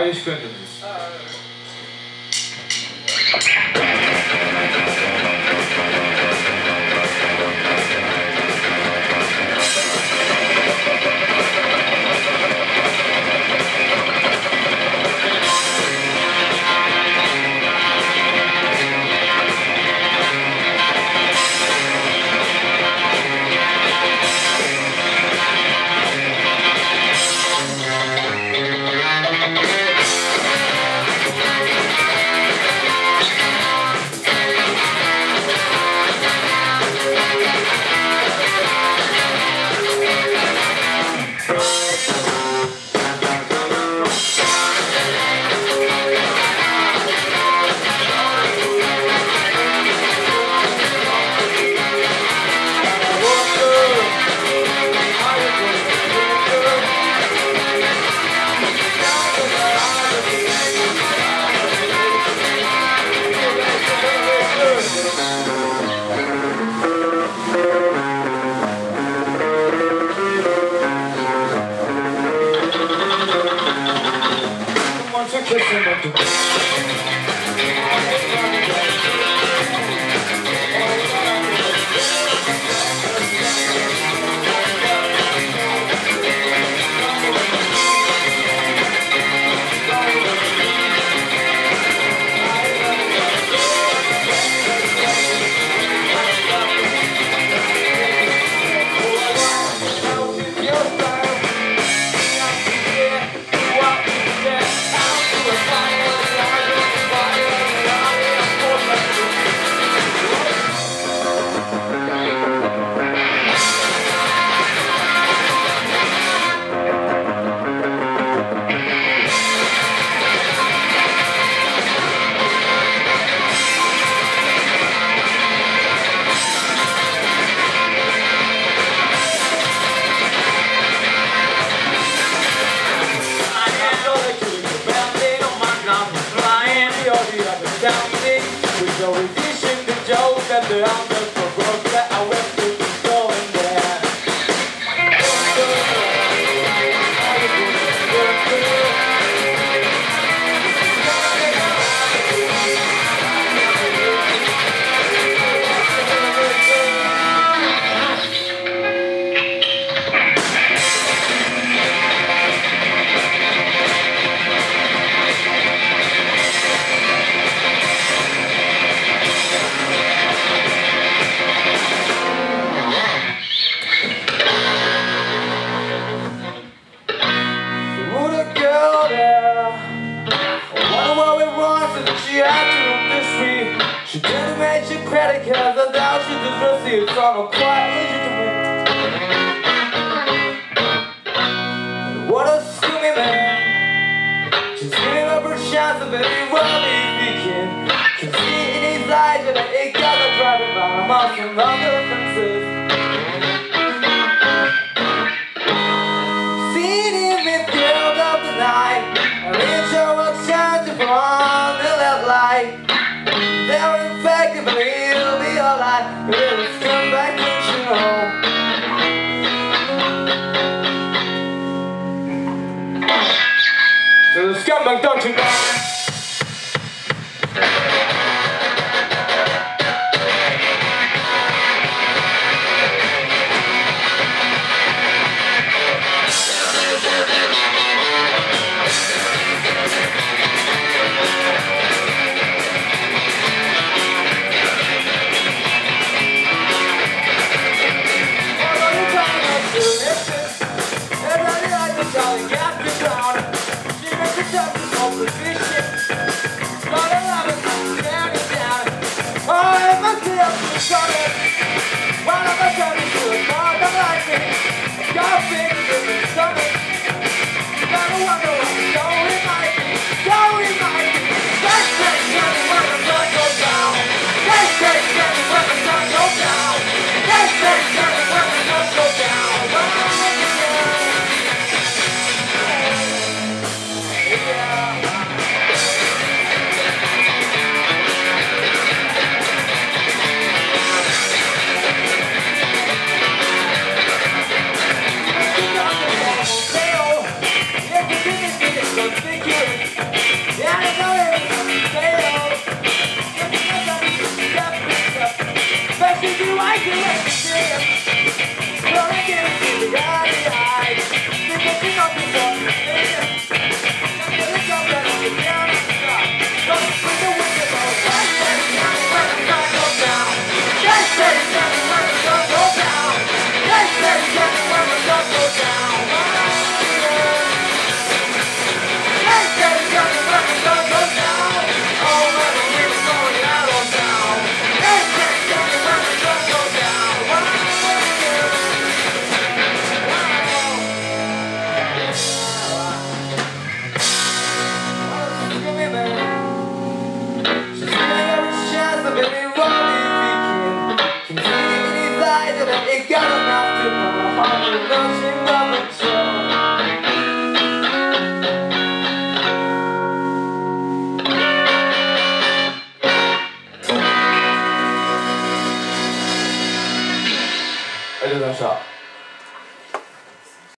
Irish Clentons. She didn't make you credit cause I doubt she just received from a quite legitimate. What a scummy man. She's giving up her chance of very worldly speaking. Can see in his eyes that it got a private by among some other differences. Seen him in field of the night, and it sure was shining from the left light. They're infected, but he'll be alright. It'll come back to you know. So the scumbag, don't you know? It got enough to know how to love you, love and show.ありがとうございました。